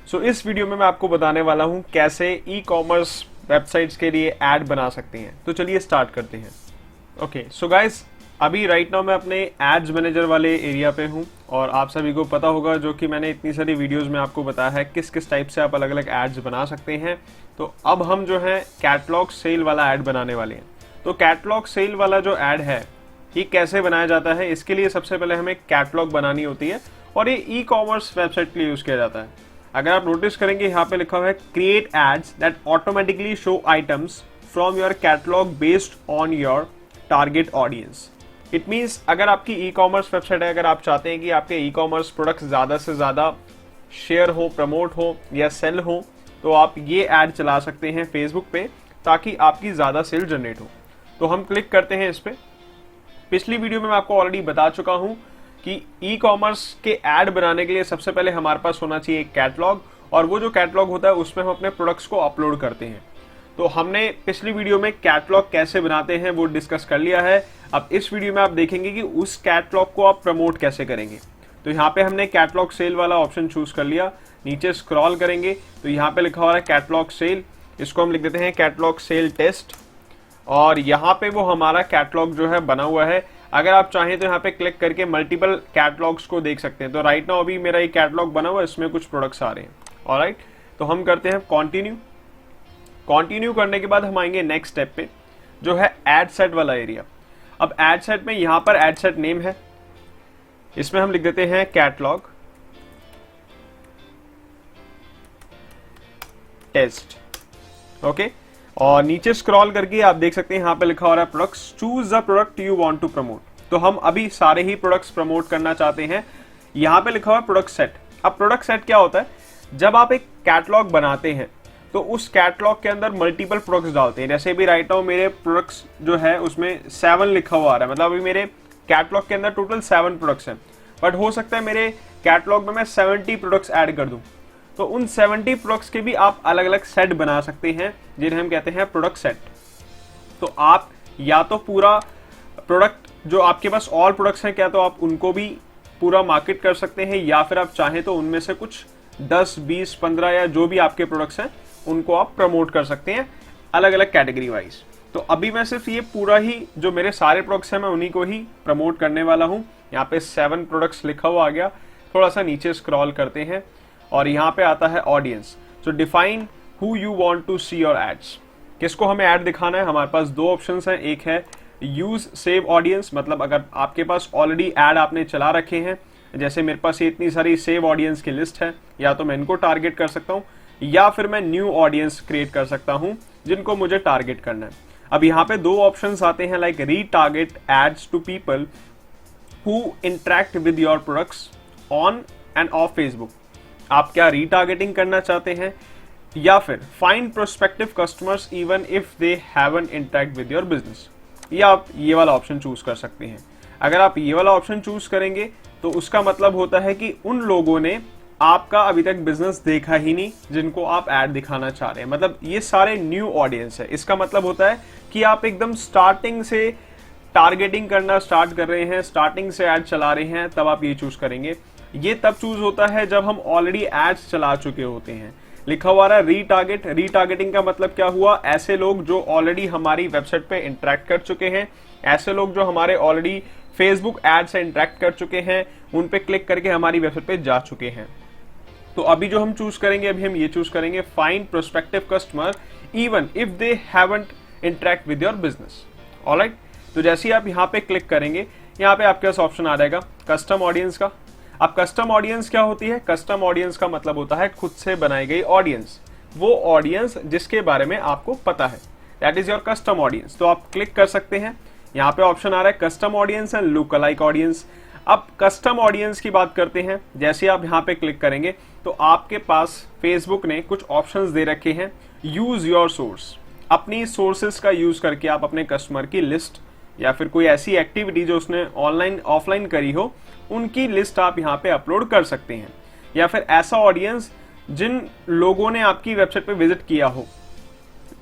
सो इस वीडियो में मैं आपको बताने वाला हूं कैसे ई कॉमर्स वेबसाइट्स के लिए ऐड बना सकते हैं। तो चलिए स्टार्ट करते हैं। ओके सो गाइस, अभी राइट नाउ मैं अपने एड्स मैनेजर वाले एरिया पे हूं और आप सभी को पता होगा, जो कि मैंने इतनी सारी वीडियोस में आपको बताया है किस किस टाइप से आप अलग अलग एड्स बना सकते हैं। तो अब हम जो है कैटलॉग सेल वाला ऐड बनाने वाले हैं। तो कैटलॉग सेल वाला जो ऐड है ये कैसे बनाया जाता है, इसके लिए सबसे पहले हमें कैटलॉग बनानी होती है और ये ई कॉमर्स वेबसाइट के लिए यूज किया जाता है। अगर आप नोटिस करेंगे यहाँ पे लिखा हुआ है create ads that automatically show items from your catalogue based on your target audience. It means अगर आपकी ई कॉमर्स वेबसाइट है, अगर आप चाहते हैं कि आपके ई कॉमर्स प्रोडक्ट्स ज़्यादा से ज़्यादा शेयर हो, प्रमोट हो या सेल हो, तो आप ये ऐड चला सकते हैं फेसबुक पे ताकि आपकी ज़्यादा सेल जनरेट हो। तो हम क्लिक करते हैं इस पर। पिछली वीडियो में मैं आपको ऑलरेडी बता चुका हूं कि ई कॉमर्स के ऐड बनाने के लिए सबसे पहले हमारे पास होना चाहिए एक कैटलॉग, और वो जो कैटलॉग होता है उसमें हम अपने प्रोडक्ट्स को अपलोड करते हैं। तो हमने पिछली वीडियो में कैटलॉग कैसे बनाते हैं वो डिस्कस कर लिया है। अब इस वीडियो में आप देखेंगे कि उस कैटलॉग को आप प्रमोट कैसे करेंगे। तो यहाँ पे हमने कैटलॉग सेल वाला ऑप्शन चूज कर लिया। नीचे स्क्रॉल करेंगे तो यहाँ पे लिखा हुआ है कैटलॉग सेल, इसको हम लिख देते हैं कैटलॉग सेल टेस्ट, और यहाँ पे वो हमारा कैटलॉग जो है बना हुआ है। अगर आप चाहें तो यहाँ पे क्लिक करके मल्टीपल कैटलॉग्स को देख सकते हैं। तो राइट नाउ अभी मेरा ये कैटलॉग बना हुआ है, इसमें कुछ प्रोडक्ट्स आ रहे हैं। ऑलराइट, तो हम करते हैं कंटिन्यू। कंटिन्यू करने के बाद हम आएंगे नेक्स्ट स्टेप पे, जो है एड सेट वाला एरिया। अब एड सेट में यहाँ पर एड सेट नेम है, इसमें हम लिख देते हैं कैटलॉग टेस्ट। ओके, और नीचे स्क्रॉल करके आप देख सकते हैं यहाँ पे लिखा हो रहा है products, choose the product you want to promote. तो हम अभी सारे ही प्रोडक्ट्स प्रमोट करना चाहते हैं। यहाँ पे लिखा हुआ है प्रोडक्ट सेट। अब प्रोडक्ट सेट क्या होता है, जब आप एक कैटलॉग बनाते हैं तो उस कैटलॉग के अंदर मल्टीपल प्रोडक्ट्स डालते हैं। जैसे भी राइट नाउ मेरे प्रोडक्ट्स जो है उसमें 7 लिखा हुआ आ रहा है, मतलब अभी मेरे कैटलॉग के अंदर टोटल 7 प्रोडक्ट्स हैं, बट हो सकता है मेरे कैटलॉग में मैं 70 प्रोडक्ट्स ऐड कर दूं। तो उन 70 प्रोडक्ट्स के भी आप अलग अलग सेट बना सकते हैं, जिन्हें हम कहते हैं प्रोडक्ट सेट। तो आप या तो पूरा प्रोडक्ट जो आपके पास ऑल प्रोडक्ट्स हैं क्या, तो आप उनको भी पूरा मार्केट कर सकते हैं, या फिर आप चाहें तो उनमें से कुछ 10, 20, 15 या जो भी आपके प्रोडक्ट्स हैं उनको आप प्रमोट कर सकते हैं अलग अलग कैटेगरी वाइज। तो अभी मैं सिर्फ ये पूरा ही जो मेरे सारे प्रोडक्ट्स हैं मैं उन्हीं को ही प्रमोट करने वाला हूँ। यहाँ पे 7 प्रोडक्ट्स लिखा हुआ आ गया। थोड़ा सा नीचे स्क्रॉल करते हैं और यहाँ पे आता है audience. So define who you want to see your ads. किसको हमें ऐड दिखाना है, हमारे पास 2 ऑप्शंस हैं। एक है यूज सेव ऑडियंस, मतलब अगर आपके पास ऑलरेडी ऐड आपने चला रखे हैं, जैसे मेरे पास ये इतनी सारी सेव ऑडियंस की लिस्ट है, या तो मैं इनको टारगेट कर सकता हूँ या फिर मैं न्यू ऑडियंस क्रिएट कर सकता हूँ जिनको मुझे टारगेट करना है। अब यहाँ पे 2 ऑप्शंस आते हैं, like retarget ads to people who interact with your products on and off Facebook. आप क्या रीटारगेटिंग करना चाहते हैं, या फिर find prospective customers even if they haven't interact with your business, या आप ये वाला ऑप्शन चूज कर सकते हैं। अगर आप ये वाला ऑप्शन चूज करेंगे तो उसका मतलब होता है कि उन लोगों ने आपका अभी तक बिजनेस देखा ही नहीं जिनको आप ऐड दिखाना चाह रहे हैं, मतलब ये सारे न्यू ऑडियंस है। इसका मतलब होता है कि आप एकदम स्टार्टिंग से टारगेटिंग करना स्टार्ट कर रहे हैं, स्टार्टिंग से ऐड चला रहे हैं, तब आप ये चूज करेंगे। ये तब चूज होता है जब हम ऑलरेडी एड्स चला चुके होते हैं। लिखा हुआ है रीटारगेट। रीटारगेटिंग का मतलब क्या हुआ, ऐसे लोग जो ऑलरेडी हमारी वेबसाइट पे इंटरेक्ट कर चुके हैं, ऐसे लोग जो हमारे ऑलरेडी फेसबुक एड से इंटरेक्ट कर चुके हैं, उन पे क्लिक करके हमारी वेबसाइट पे जा चुके हैं। तो अभी जो हम चूज करेंगे, अभी हम ये चूज करेंगे find prospective customer even if they haven't interact with your business. Alright, तो जैसे ही आप यहाँ पे क्लिक करेंगे, यहाँ पे आपके पास ऑप्शन आ जाएगा कस्टम ऑडियंस का। अब कस्टम ऑडियंस क्या होती है, कस्टम ऑडियंस का मतलब होता है खुद से बनाई गई ऑडियंस, वो ऑडियंस जिसके बारे में आपको पता है, that is your custom audience. तो आप क्लिक कर सकते हैं। यहाँ पे ऑप्शन आ रहा है custom audience and look alike audience. अब कस्टम ऑडियंस की बात करते हैं। जैसे आप यहाँ पे क्लिक करेंगे तो आपके पास फेसबुक ने कुछ ऑप्शंस दे रखे हैं। यूज योर सोर्स, अपनी सोर्सेस का यूज करके आप अपने कस्टमर की लिस्ट या फिर कोई ऐसी एक्टिविटी जो उसने ऑनलाइन ऑफलाइन करी हो उनकी लिस्ट आप यहाँ पे अपलोड कर सकते हैं, या फिर ऐसा ऑडियंस जिन लोगों ने आपकी वेबसाइट पे विजिट किया हो।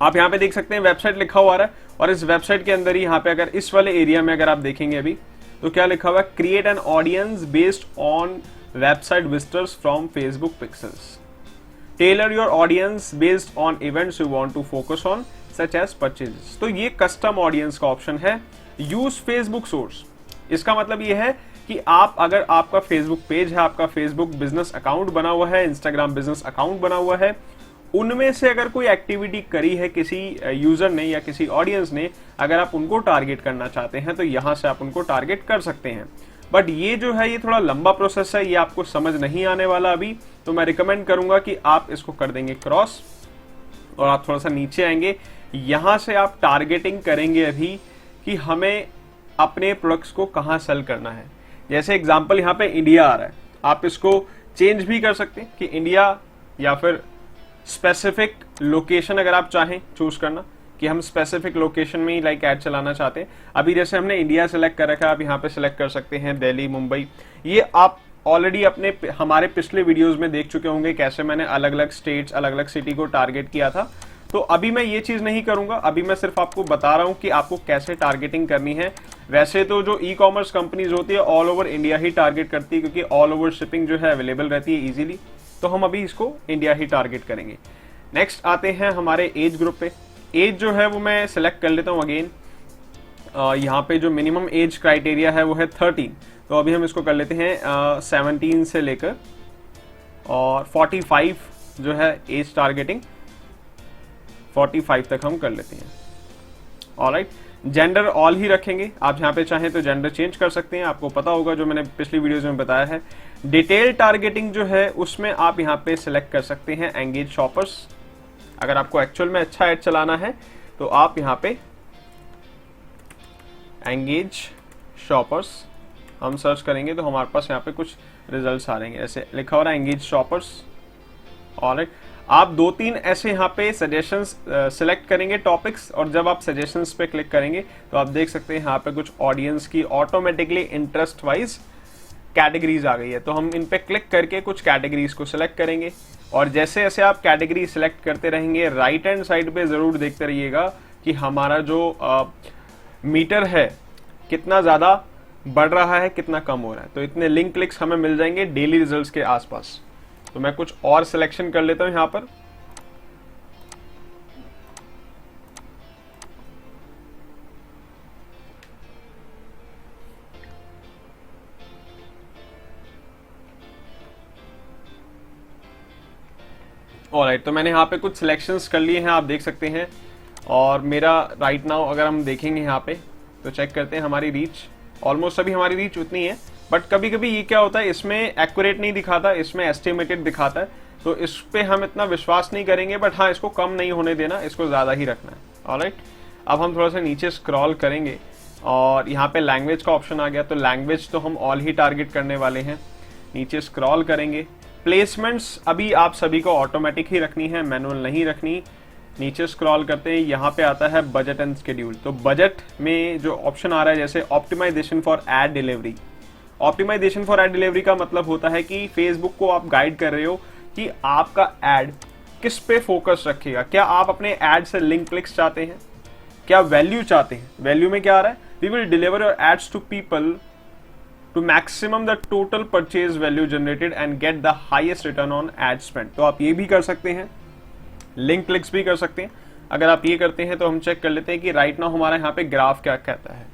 आप यहाँ पे देख सकते हैं वेबसाइट लिखा हुआ है, और इस वेबसाइट के अंदर ही यहाँ पे अगर इस वाले एरिया में अगर आप देखेंगे अभी तो क्या लिखा हुआ है, create an audience based on website visitors from Facebook pixels. Tailor your audience based on events you want to focus on such as purchases. तो ये कस्टम ऑडियंस का ऑप्शन है। यूज फेसबुक सोर्स, इसका मतलब ये है कि आप अगर आपका फेसबुक पेज है, आपका फेसबुक बिजनेस अकाउंट बना हुआ है, इंस्टाग्राम बिजनेस अकाउंट बना हुआ है, उनमें से अगर कोई एक्टिविटी करी है किसी यूजर ने या किसी ऑडियंस ने, अगर आप उनको टारगेट करना चाहते हैं तो यहां से आप उनको टारगेट कर सकते हैं। बट ये जो है ये थोड़ा लंबा प्रोसेस है, ये आपको समझ नहीं आने वाला अभी, तो मैं रिकमेंड करूंगा कि आप इसको कर देंगे क्रॉस और आप थोड़ा सा नीचे आएंगे। यहां से आप टारगेटिंग करेंगे अभी कि हमें अपने प्रोडक्ट्स को कहां सेल करना है। जैसे एग्जांपल यहाँ पे इंडिया आ रहा है, आप इसको चेंज भी कर सकते हैं कि इंडिया, या फिर स्पेसिफिक लोकेशन अगर आप चाहें चूज करना कि हम स्पेसिफिक लोकेशन में ही लाइक ऐड चलाना चाहते हैं। अभी जैसे हमने इंडिया सेलेक्ट कर रखा है, आप यहाँ पे सेलेक्ट कर सकते हैं दिल्ली, मुंबई। ये आप ऑलरेडी अपने हमारे पिछले वीडियोस में देख चुके होंगे कैसे मैंने अलग अलग स्टेट्स, अलग अलग सिटी को टारगेट किया था। तो अभी मैं ये चीज नहीं करूंगा, अभी मैं सिर्फ आपको बता रहा हूं कि आपको कैसे टारगेटिंग करनी है। वैसे तो जो ई कॉमर्स कंपनीज होती है ऑल ओवर इंडिया ही टारगेट करती है, क्योंकि ऑल ओवर शिपिंग जो है अवेलेबल रहती है इजीली। तो हम अभी इसको इंडिया ही टारगेट करेंगे। नेक्स्ट आते हैं हमारे एज ग्रुप पे। एज जो है वो मैं सिलेक्ट कर लेता हूं अगेन। यहाँ पे जो मिनिमम एज क्राइटेरिया है वो है 13, तो अभी हम इसको कर लेते हैं 17 से लेकर और 45 जो है एज टारगेटिंग, 45 तक हम कर लेते हैं। ऑलराइट, जेंडर ऑल ही रखेंगे, आप यहाँ पे चाहें तो जेंडर चेंज कर सकते हैं, आपको पता होगा जो मैंने पिछली वीडियोस में बताया है। डिटेल टारगेटिंग जो है उसमें आप यहाँ पे सिलेक्ट कर सकते हैं एंगेज शॉपर्स। अगर आपको एक्चुअल में अच्छा एड चलाना है तो आप यहाँ पे एंगेज शॉपर्स हम सर्च करेंगे तो हमारे पास यहाँ पे कुछ रिजल्ट्स आ रहेंगे। ऐसे लिखा हो रहा है एंगेज शॉपर्स। ऑलराइट, आप 2-3 ऐसे यहाँ पे सजेशंस सिलेक्ट करेंगे टॉपिक्स, और जब आप सजेशंस पे क्लिक करेंगे तो आप देख सकते हैं यहाँ पे कुछ ऑडियंस की ऑटोमेटिकली इंटरेस्ट वाइज कैटेगरीज आ गई है। तो हम इन पे क्लिक करके कुछ कैटेगरीज को सिलेक्ट करेंगे, और जैसे जैसे आप कैटेगरी सिलेक्ट करते रहेंगे राइट हैंड साइड पे जरूर देखते रहिएगा कि हमारा जो मीटर है कितना ज्यादा बढ़ रहा है, कितना कम हो रहा है। तो इतने लिंक क्लिक्स हमें मिल जाएंगे डेली रिजल्ट्स के आसपास। तो मैं कुछ और सिलेक्शन कर लेता हूं यहां पर। ऑलराइट, तो मैंने यहाँ पे कुछ सिलेक्शंस कर लिए हैं, आप देख सकते हैं। और मेरा राइट नाउ अगर हम देखेंगे यहाँ पे तो चेक करते हैं हमारी रीच, ऑलमोस्ट अभी हमारी रीच उतनी है। बट कभी कभी ये क्या होता है, इसमें एक्यूरेट नहीं दिखाता, इसमें एस्टिमेटेड दिखाता है, तो इस पे हम इतना विश्वास नहीं करेंगे। बट हाँ, इसको कम नहीं होने देना, इसको ज्यादा ही रखना है। ऑलराइट, अब हम थोड़ा सा नीचे स्क्रॉल करेंगे और यहाँ पे लैंग्वेज का ऑप्शन आ गया, तो लैंग्वेज तो हम ऑल ही टारगेट करने वाले हैं। नीचे स्क्रॉल करेंगे, प्लेसमेंट्स अभी आप सभी को ऑटोमेटिक ही रखनी है, मैनुअल नहीं रखनी। नीचे स्क्रॉल करते हैं, यहाँ पे आता है बजट एंड शेड्यूल। तो बजट में जो ऑप्शन आ रहा है जैसे optimisation for ad delivery. Optimisation for ad delivery का मतलब होता है कि फेसबुक को आप गाइड कर रहे हो कि आपका एड किस पे फोकस रखेगा। क्या आप अपने एड से लिंक क्लिक्स चाहते हैं, क्या वैल्यू चाहते हैं। वैल्यू में क्या आ रहा है, we will deliver your ads to people to maximum the total purchase value generated and get the highest return on ad spend. तो आप ये भी कर सकते हैं, लिंक क्लिक्स भी कर सकते हैं। अगर आप ये करते हैं तो हम चेक कर लेते हैं कि राइट नाउ हमारा यहाँ पे ग्राफ क्या कहता है।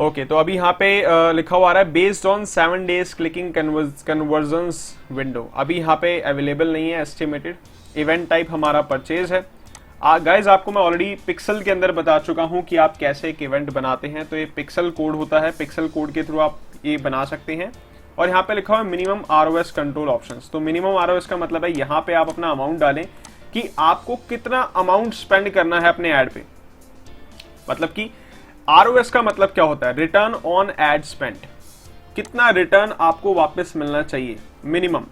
ओके, तो अभी यहाँ पे लिखा हुआ आ रहा है based on 7 days clicking convergence window. अभी यहाँ पे अवेलेबल नहीं है एस्टिमेटेड। इवेंट टाइप हमारा परचेज है। गाइज आपको मैं ऑलरेडी पिक्सल के अंदर बता चुका हूं कि आप कैसे एक इवेंट बनाते हैं। तो ये पिक्सल कोड होता है, पिक्सल कोड के थ्रू आप ये बना सकते हैं। और यहाँ पे लिखा हुआ है मिनिमम आरओएस कंट्रोल ऑप्शंस। तो मिनिमम आरओएस का मतलब है यहाँ पे आप अपना अमाउंट डालें कि आपको कितना अमाउंट स्पेंड करना है अपने एड पे। मतलब कि आरओएस का मतलब क्या होता है, रिटर्न ऑन एड स्पेंड। कितना रिटर्न आपको वापस मिलना चाहिए, मिनिमम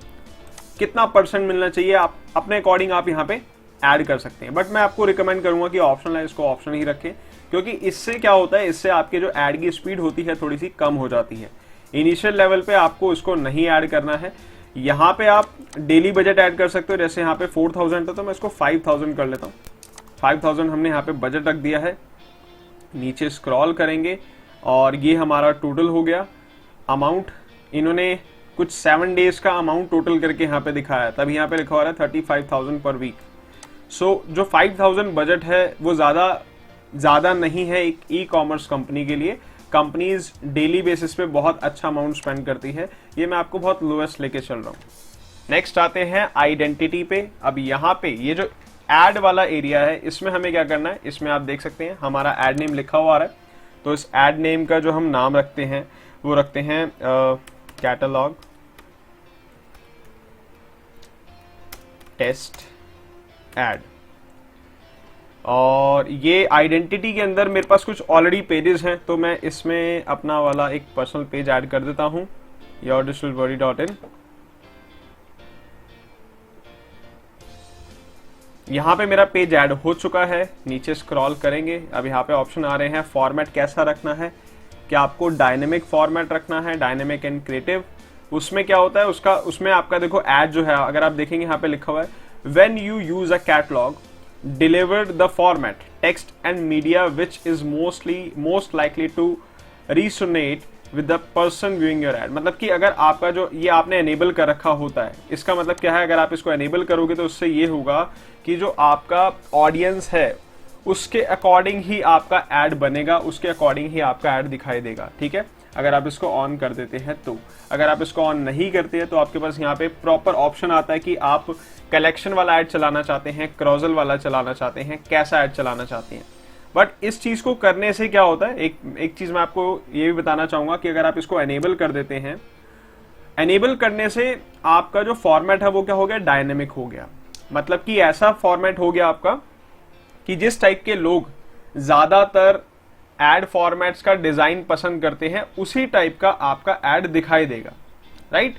कितना परसेंट मिलना चाहिए, आप अपने अकॉर्डिंग आप यहाँ पे ऐड कर सकते हैं। बट मैं आपको रिकमेंड करूंगा कि ऑप्शनल है, इसको ऑप्शन ही रखें, क्योंकि इससे क्या होता है, इससे आपके जो ऐड की स्पीड होती है थोड़ी सी कम हो जाती है। इनिशियल लेवल पे आपको इसको नहीं ऐड करना है। यहाँ पे आप डेली बजट ऐड कर सकते हो। जैसे यहाँ पे 4000 था तो मैं इसको 5000 कर लेता हूँ। 5000 हमने यहाँ पे बजट रख दिया है। नीचे स्क्रॉल करेंगे और ये हमारा टोटल हो गया। अमाउंट इन्होंने कुछ 7 डेज का अमाउंट टोटल करके यहाँ पे दिखाया है, तब यहाँ पे लिखा हो रहा है 35,000 पर वीक। सो जो 5,000 बजट है वो ज़्यादा नहीं है एक ई कॉमर्स कंपनी के लिए। कंपनीज डेली बेसिस पे बहुत अच्छा अमाउंट स्पेंड करती है, ये मैं आपको बहुत लोएस्ट लेके चल रहा हूँ। नेक्स्ट आते हैं आइडेंटिटी पे। अब यहाँ पे ये जो एड वाला एरिया है, इसमें हमें क्या करना है, इसमें आप देख सकते हैं हमारा एड नेम लिखा हुआ आ रहा है। तो इस एड नेम का जो हम नाम रखते हैं वो रखते हैं कैटलॉग टेस्ट एड। और ये आइडेंटिटी के अंदर मेरे पास कुछ ऑलरेडी पेजेस हैं, तो मैं इसमें अपना वाला एक पर्सनल पेज ऐड कर देता हूं, yourdistilworry.in। यहाँ पे मेरा पेज ऐड हो चुका है। नीचे स्क्रॉल करेंगे, अब यहाँ पे ऑप्शन आ रहे हैं फॉर्मेट कैसा रखना है, क्या आपको डायनेमिक फॉर्मेट रखना है, डायनेमिक एंड क्रिएटिव। उसमें क्या होता है उसमें आपका देखो ऐड जो है, अगर आप देखेंगे यहाँ पे लिखा हुआ है when you use a catalogue delivered the format text and media which is most likely to resonate with the person viewing your ad. मतलब कि अगर आपका जो ये आपने एनेबल कर रखा होता है, इसका मतलब क्या है, अगर आप इसको एनेबल करोगे तो उससे ये होगा कि जो आपका ऑडियंस है उसके अकॉर्डिंग ही आपका ऐड बनेगा, उसके अकॉर्डिंग ही आपका ऐड दिखाई देगा। ठीक है, अगर आप इसको ऑन कर देते हैं तो। अगर आप इसको ऑन नहीं करते हैं तो आपके पास यहाँ पे प्रॉपर ऑप्शन आता है कि आप कलेक्शन वाला ऐड चलाना चाहते हैं, क्रॉजल वाला चलाना चाहते हैं, कैसा ऐड चलाना चाहते हैं। बट इस चीज को करने से क्या होता है, एक चीज मैं आपको ये भी बताना चाहूंगा कि अगर आप इसको एनेबल कर देते हैं, एनेबल करने से आपका जो फॉर्मेट है वो क्या हो गया, डायनेमिक हो गया। मतलब कि ऐसा फॉर्मेट हो गया आपका कि जिस टाइप के लोग ज्यादातर एड फॉर्मेट्स का डिजाइन पसंद करते हैं उसी टाइप का आपका एड दिखाई देगा। राइट,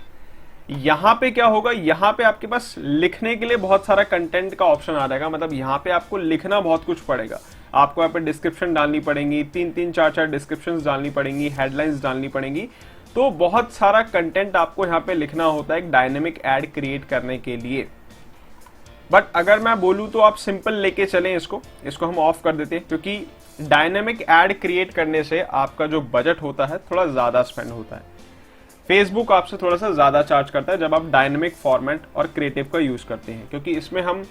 यहां पे क्या होगा, यहां पे आपके पास लिखने के लिए बहुत सारा कंटेंट का ऑप्शन आ जाएगा। मतलब यहां पे आपको लिखना बहुत कुछ पड़ेगा, आपको यहाँ पे डिस्क्रिप्शन डालनी पड़ेंगी, 3-3, 4-4 डिस्क्रिप्शन डालनी पड़ेंगी, हेडलाइंस डालनी पड़ेंगी। तो बहुत सारा कंटेंट आपको यहाँ पे लिखना होता है एक डायनेमिक एड क्रिएट करने के लिए। बट अगर मैं बोलूं तो आप सिंपल लेके चलें, इसको हम ऑफ कर देते हैं, क्योंकि डायनेमिक एड क्रिएट करने से आपका जो बजट होता है थोड़ा ज्यादा स्पेंड होता है। फेसबुक आपसे थोड़ा सा ज्यादा चार्ज करता है जब आप डायनेमिक फॉर्मेट और क्रिएटिव का यूज करते हैं, क्योंकि इसमें हम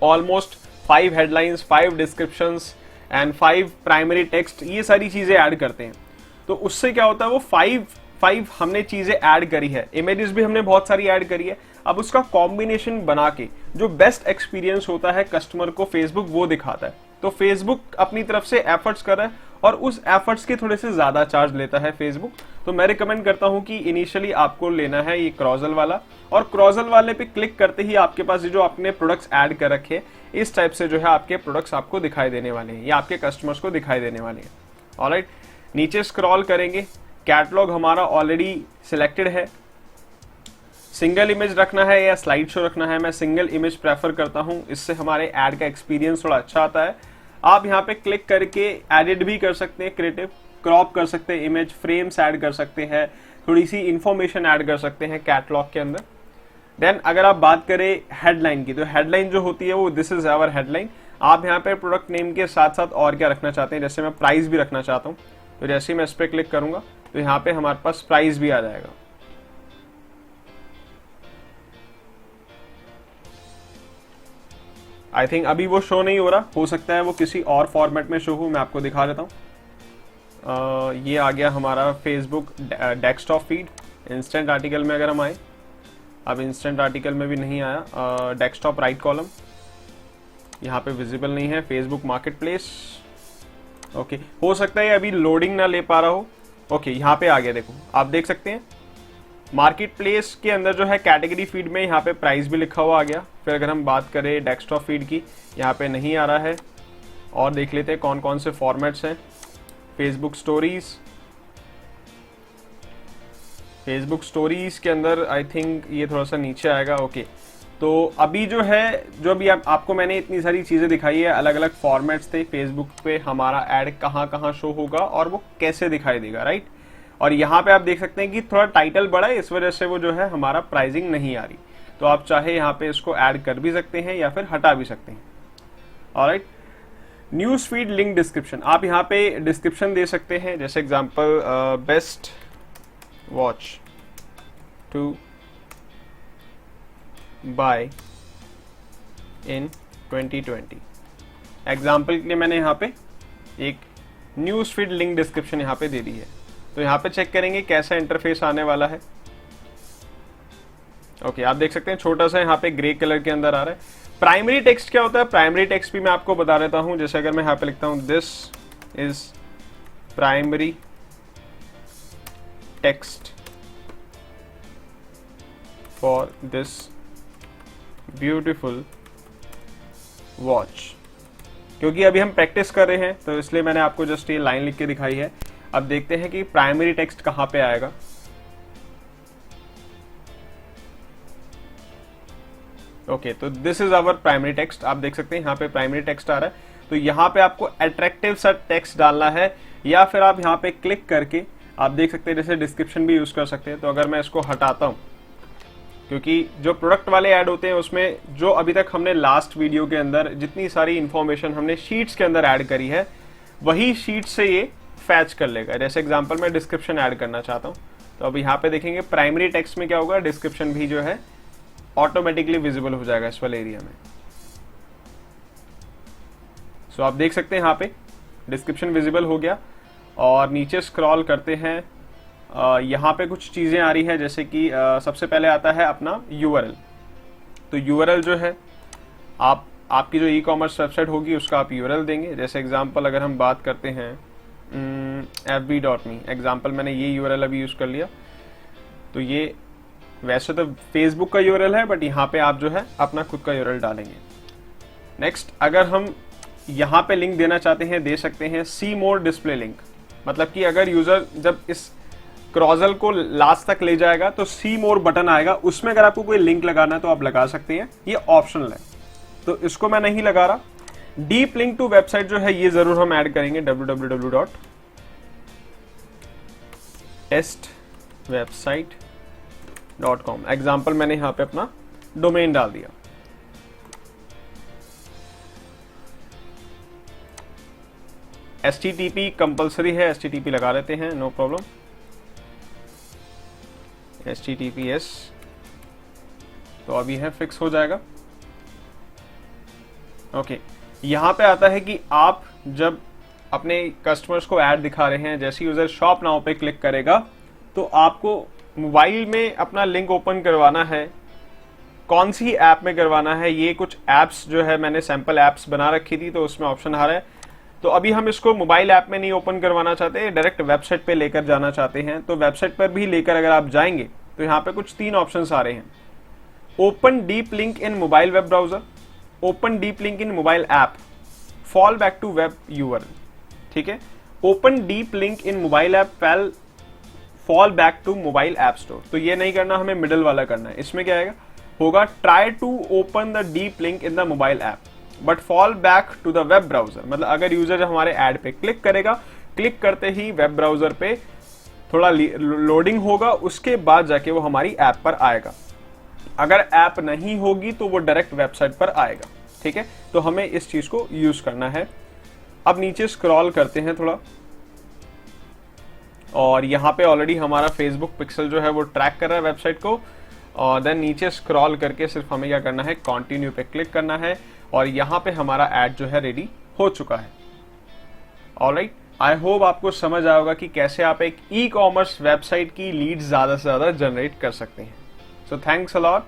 almost 5 headlines, 5 descriptions and 5 primary text, ये सारी चीजें ऐड करते हैं। तो उससे क्या होता है, वो 5 हमने चीजें ऐड करी है, इमेजेस भी हमने बहुत सारी ऐड करी है। अब उसका कॉम्बिनेशन बना के जो बेस्ट एक्सपीरियंस होता है कस्टमर को फेसबुक वो दिखाता है। तो फेसबुक अपनी तरफ से एफर्ट्स कर रहा है और उस एफर्ट्स के थोड़े से ज्यादा चार्ज लेता है फेसबुक। तो मैं रिकमेंड करता हूं कि इनिशियली आपको लेना है ये क्रॉजल वाला, और क्रॉजल वाले पे क्लिक करते ही आपके पास जो आपने प्रोडक्ट्स ऐड कर रखे इस टाइप से जो है आपके प्रोडक्ट्स आपको दिखाई देने वाले हैं या आपके कस्टमर्स को दिखाई देने वाले हैं। ऑलराइट, नीचे स्क्रॉल करेंगे, कैटलॉग हमारा ऑलरेडी सिलेक्टेड है। सिंगल इमेज रखना है या स्लाइड शो रखना है, मैं सिंगल इमेज प्रेफर करता हूं, इससे हमारे ऐड का एक्सपीरियंस थोड़ा अच्छा आता है। आप यहाँ पे क्लिक करके एडिट भी कर सकते हैं, क्रिएटिव क्रॉप कर सकते हैं, इमेज फ्रेम्स ऐड कर सकते हैं, थोड़ी सी इंफॉर्मेशन ऐड कर सकते हैं कैटलॉग के अंदर। देन अगर आप बात करें हेडलाइन की, तो हेडलाइन जो होती है वो दिस इज आवर हेडलाइन। आप यहाँ पे प्रोडक्ट नेम के साथ साथ और क्या रखना चाहते हैं, जैसे मैं प्राइस भी रखना चाहता हूँ, तो जैसे मैं इस पर क्लिक करूंगा तो यहाँ पे हमारे पास प्राइस भी आ जाएगा। आई थिंक अभी वो शो नहीं हो रहा, हो सकता है वो किसी और फॉर्मेट में शो हो, मैं आपको दिखा देता हूँ। ये आ गया हमारा Facebook desktop feed. Instant article में अगर हम आए, अब इंस्टेंट आर्टिकल में भी नहीं आया, डेस्कटॉप राइट कॉलम यहाँ पे विजिबल नहीं है। फेसबुक मार्केट प्लेस, ओके, हो सकता है अभी लोडिंग ना ले पा रहा हो। ओके, यहाँ पे आ गया, देखो आप देख सकते हैं मार्केट प्लेस के अंदर जो है कैटेगरी फीड में यहाँ पे प्राइस भी लिखा हुआ आ गया। फिर अगर हम बात करें डेस्कटॉप फीड की, यहाँ पे नहीं आ रहा है। और देख लेते हैं कौन कौन से फॉर्मेट्स हैं। फेसबुक स्टोरीज के अंदर आई थिंक ये थोड़ा सा नीचे आएगा। ओके, तो अभी जो है, जो अभी आपको मैंने इतनी सारी चीजें दिखाई है, अलग अलग फॉर्मेट्स थे, फेसबुक पे हमारा ऐड कहाँ कहाँ शो होगा और वो कैसे दिखाई देगा, राइट। और यहाँ पे आप देख सकते हैं कि थोड़ा टाइटल बड़ा है, इस वजह से वो जो है हमारा प्राइसिंग नहीं आ रही। तो आप चाहे यहाँ पे इसको ऐड कर भी सकते हैं या फिर हटा भी सकते हैं। Alright, news feed link description, आप यहाँ पे डिस्क्रिप्शन दे सकते हैं, जैसे example best watch to buy in 2020। Example के लिए मैंने यहाँ पे एक न्यूज फीड लिंक डिस्क्रिप्शन यहाँ पे दे दी है। तो यहाँ पे चेक करेंगे कैसा इंटरफेस आने वाला है। ओके, आप देख सकते हैं छोटा सा यहाँ पे ग्रे कलर के अंदर आ रहा है। प्राइमरी टेक्स्ट क्या होता है? प्राइमरी टेक्स्ट भी मैं आपको बता देता हूं। जैसे अगर मैं यहाँ पे लिखता हूं this is primary text for this beautiful watch, क्योंकि अभी हम प्रैक्टिस कर रहे हैं तो इसलिए मैंने आपको जस्ट ये लाइन लिख के दिखाई है। अब देखते हैं कि प्राइमरी टेक्स्ट कहां पे आएगा। ओके, तो this is our primary text. आप देख सकते हैं यहाँ पे प्राइमरी टेक्स्ट आ रहा है। तो यहाँ पे आपको अट्रैक्टिव सा टेक्स्ट डालना है, या फिर आप यहाँ पे क्लिक करके आप देख सकते हैं जैसे डिस्क्रिप्शन भी यूज कर सकते हैं। तो अगर मैं इसको हटाता हूँ, क्योंकि जो प्रोडक्ट वाले ऐड होते हैं उसमें जो अभी तक हमने लास्ट वीडियो के अंदर जितनी सारी इंफॉर्मेशन हमने शीट्स के अंदर ऐड करी है, वही शीट से ये फैच कर लेगा। जैसे एग्जांपल मैं डिस्क्रिप्शन ऐड करना चाहता हूँ, तो अब यहाँ पे देखेंगे प्राइमरी टेक्स्ट में क्या होगा, डिस्क्रिप्शन भी जो है ऑटोमेटिकली विजिबल हो जाएगा इस वाले एरिया में। सो आप देख सकते हैं यहाँ पे डिस्क्रिप्शन विजिबल हो गया। और नीचे स्क्रॉल करते हैं, यहाँ पे कुछ चीजें आ रही है, जैसे कि सबसे पहले आता है अपना URL। तो URL जो है आपकी जो ई कॉमर्स वेबसाइट होगी उसका आप URL देंगे। जैसे एग्जांपल अगर हम बात करते हैं fb.me, एग्जांपल मैंने ये URL अभी यूज कर लिया। तो ये वैसे तो फेसबुक का URL है, बट यहाँ पे आप जो है अपना खुद का URL डालेंगे। नेक्स्ट, अगर हम यहाँ पे लिंक देना चाहते हैं दे सकते हैं सी मोर डिस्प्ले लिंक, मतलब कि अगर यूजर जब इस क्रॉजल को लास्ट तक ले जाएगा तो सी मोर बटन आएगा, उसमें अगर आपको कोई लिंक लगाना है तो आप लगा सकते हैं, ये ऑप्शनल है। तो इसको मैं नहीं लगा रहा। डीप लिंक टू वेबसाइट जो है ये जरूर हम ऐड करेंगे, www.testwebsite.com। एग्जाम्पल मैंने यहां पे अपना डोमेन डाल दिया। HTTP कंपलसरी है, HTTP लगा लेते हैं, नो प्रॉब्लम। HTTPS तो अभी है, फिक्स हो जाएगा। ओके, यहां पे आता है कि आप जब अपने कस्टमर्स को ऐड दिखा रहे हैं, जैसे यूजर शॉप नाउ पे क्लिक करेगा तो आपको मोबाइल में अपना लिंक ओपन करवाना है। कौन सी ऐप में करवाना है, ये कुछ ऐप्स जो है मैंने सैंपल ऐप्स बना रखी थी तो उसमें ऑप्शन आ रहा है। तो अभी हम इसको मोबाइल ऐप में नहीं ओपन करवाना चाहते, डायरेक्ट वेबसाइट पे लेकर जाना चाहते हैं। तो वेबसाइट पर भी लेकर अगर आप जाएंगे तो यहाँ पे कुछ 3 ऑप्शंस आ रहे हैं। Open deep link in mobile web browser, open deep link in mobile app, fall back to web URL। ठीक है, open deep link in mobile app, fall back to mobile app store. तो ये नहीं करना, हमें मिडल वाला करना है। इसमें क्या आएगा, होगा try to open the deep link in the mobile app but fall back to the web browser. मतलब अगर यूजर हमारे ऐड पे क्लिक करेगा, क्लिक करते ही वेब ब्राउजर पे थोड़ा लोडिंग होगा, उसके बाद जाके वो हमारी ऐप पर आएगा। अगर ऐप नहीं होगी तो वो डायरेक्ट वेबसाइट पर आएगा। ठीक है, तो हमें इस चीज को यूज करना है। अब नीचे स्क्रॉल करते हैं थोड़ा, और यहाँ पे ऑलरेडी हमारा फेसबुक पिक्सल जो है वो ट्रैक कर रहा है वेबसाइट को। और देन नीचे स्क्रॉल करके सिर्फ हमें क्या करना है, कंटिन्यू पे क्लिक करना है, और यहाँ पे हमारा ऐड जो है रेडी हो चुका है। ऑलराइट, आई होप आपको समझ आया होगा कि कैसे आप एक ई कॉमर्स वेबसाइट की लीड ज्यादा से ज्यादा जनरेट कर सकते हैं। So thanks a lot.